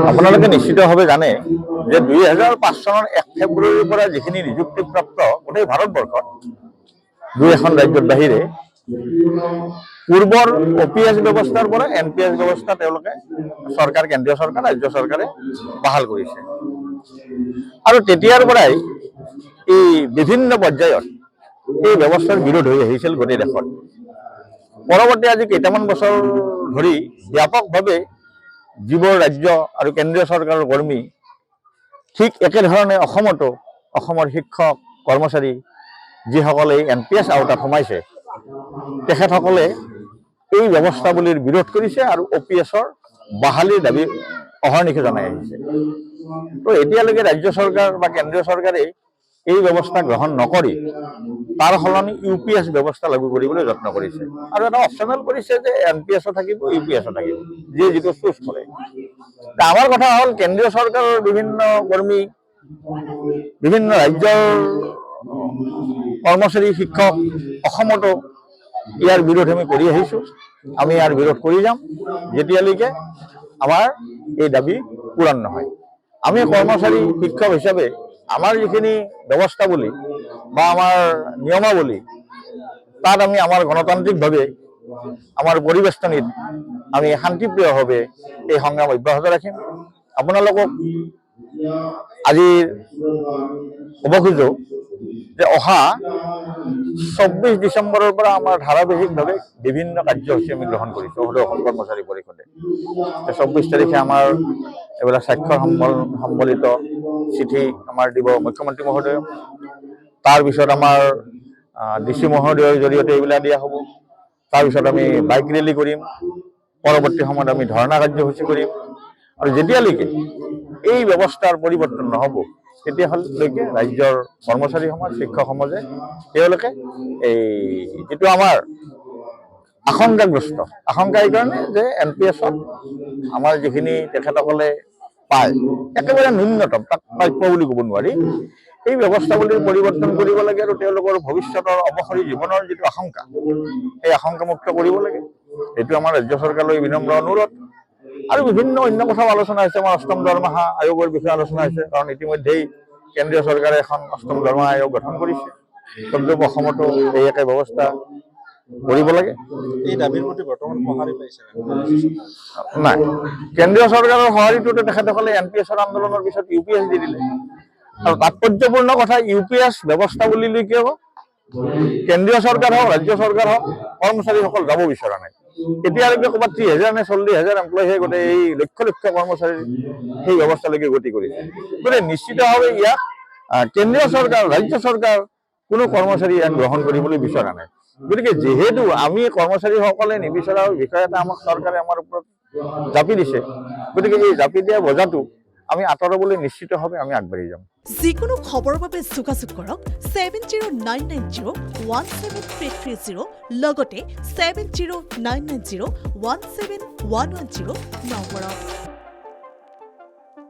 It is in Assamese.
আপোনালোকে নিশ্চিতভাৱে জানে যে 2005 চনৰ 1 ফেব্ৰুৱাৰীৰ পৰা যিখিনি নিযুক্তিপ্ৰাপ্ত গোটেই ভাৰতবৰ্ষত 2-এখন ৰাজ্যৰ বাহিৰে পূৰ্বৰ OPS ব্যৱস্থাৰ পৰা NPS ব্যৱস্থা তেওঁলোকে চৰকাৰ, কেন্দ্ৰীয় চৰকাৰ, ৰাজ্য চৰকাৰে বাহাল কৰিছে। আৰু তেতিয়াৰ পৰাই এই বিভিন্ন পৰ্যায়ত এই ব্যৱস্থাৰ বিৰোধ হৈ আহিছিল গোটেই দেশত। পৰৱৰ্তী আজি কেইটামান বছৰ ধৰি ব্যাপকভাৱে যিবোৰ ৰাজ্য আৰু কেন্দ্ৰীয় চৰকাৰৰ কৰ্মী ঠিক একেধৰণে অসমতো অসমৰ শিক্ষক, কৰ্মচাৰী যিসকলে NPS আওতাত সোমাইছে তেখেতসকলে এই ব্যৱস্থাৱলীৰ বিৰোধ কৰিছে আৰু OPSৰ বাহালিৰ দাবী অহৰ্নিশে জনাই আহিছে। তো এতিয়ালৈকে ৰাজ্য চৰকাৰ বা কেন্দ্ৰীয় চৰকাৰে এই ব্যৱস্থা গ্ৰহণ নকৰি তাৰ সলনি UPS ব্যৱস্থা লাগু কৰিবলৈ যত্ন কৰিছে আৰু এটা অপশ্যনেল কৰিছে যে NPSও থাকিব, UPSও থাকিব, যিয়ে যিটো চুজ কৰে। আমাৰ কথা হ'ল কেন্দ্ৰীয় চৰকাৰৰ বিভিন্ন কৰ্মী, বিভিন্ন ৰাজ্যৰ কৰ্মচাৰী, শিক্ষক অসমতো ইয়াৰ বিৰোধ আমি কৰি আহিছোঁ। আমি ইয়াৰ বিৰোধ কৰি যাম যেতিয়ালৈকে আমাৰ এই দাবী পূৰণ নহয়। আমি কৰ্মচাৰী, শিক্ষক হিচাপে আমাৰ যিখিনি ব্যৱস্থাৱলী বা আমাৰ নিয়মাৱলী তাত আমি আমাৰ গণতান্ত্ৰিকভাৱে আমাৰ পৰিবেষ্টনীত আমি শান্তিপ্ৰিয়ভাৱে এই সংগ্ৰাম অব্যাহত ৰাখিম। আপোনালোকক আজি ক'ব খোজো যে অহা 24 ডিচেম্বৰৰ পৰা আমাৰ ধাৰাবাহিকভাৱে বিভিন্ন কাৰ্যসূচী আমি গ্ৰহণ কৰিছোঁ অসম কৰ্মচাৰী পৰিষদে। 24 তাৰিখে আমাৰ এইবিলাক স্বাক্ষৰ সম্বলিত চিঠি আমাৰ দিব মুখ্যমন্ত্ৰী মহোদয়। তাৰপিছত আমাৰ DC মহোদয়ৰ জৰিয়তে এইবিলাক দিয়া হ'ব। তাৰপিছত আমি বাইক ৰেলী কৰিম, পৰৱৰ্তী সময়ত আমি ধৰ্ণা কাৰ্যসূচী কৰিম। আৰু যেতিয়ালৈকে এই ব্যৱস্থাৰ পৰিৱৰ্তন নহ'ব তেতিয়ালৈকে ৰাজ্যৰ কৰ্মচাৰী সমাজ, শিক্ষক সমাজে তেওঁলোকে এই যিটো আমাৰ আশংকা এইকাৰণে যে NPSত আমাৰ যিখিনি তেখেতসকলে পায় একেবাৰে ন্যূনতম, তাক প্ৰাপ্য বুলি ক'ব নোৱাৰি, এই ব্যৱস্থাৱলীৰ পৰিৱৰ্তন কৰিব লাগে আৰু তেওঁলোকৰ ভৱিষ্যতৰ অৱসৰী জীৱনৰ যিটো আশংকা সেই আশংকামুক্ত কৰিব লাগে। এইটো আমাৰ ৰাজ্য চৰকাৰলৈ বিনম্ৰ অনুৰোধ। আৰু বিভিন্ন অন্য কথাও আলোচনা হৈছে। আমাৰ 8ম দৰমহা আয়োগৰ বিষয়ে আলোচনা হৈছে, কাৰণ ইতিমধ্যেই কেন্দ্ৰীয় চৰকাৰে এখন 8ম দৰমহা আয়োগ গঠন কৰিছে। তদ্ৰূপ অসমতো এই একে ব্যৱস্থা কৰিব লাগে। এই দাবীৰ প্ৰতি বৰ্তমান সঁহাৰি পাইছে নাই? কেন্দ্ৰীয় চৰকাৰৰ সঁহাৰিটোতে তেখেতসকলে NPSৰ আন্দোলনৰ পিছত UPS দি দিলে। আৰু তাৎপৰ্যপূৰ্ণ কথা, UPS ব্যৱস্থাৱলীলৈকে কেন্দ্ৰীয় চৰকাৰ হওক, ৰাজ্য চৰকাৰ হওক, কৰ্মচাৰীসকল যাব বিচৰা নাই। এতিয়ালৈকে ক'ৰবাত 30,000 নে 40,000 এমপ্লয়ীহে গোটেই এই লক্ষ লক্ষ কৰ্মচাৰীৰ সেই ব্যৱস্থালৈকে গতি কৰিছে। গতিকে নিশ্চিতভাৱে ইয়াক কেন্দ্ৰীয় চৰকাৰ, ৰাজ্য চৰকাৰ কোনো কৰ্মচাৰী ইয়াক গ্ৰহণ কৰিবলৈ বিচৰা নাই। গতিকে যিহেতু আমি কৰ্মচাৰীসকলে নিবিচৰা বিষয় এটা আমাক চৰকাৰে আমাৰ ওপৰত জাপি দিছে, গতিকে এই জাপি দিয়া বজাটো আমি আঁতৰাবলৈ নিশ্চিতভাৱে আমি আগবাঢ়ি যাম। যিকোনো খবৰৰ বাবে যোগাযোগ কৰক 7099017330 লগতে 7099017110 নম্বৰত।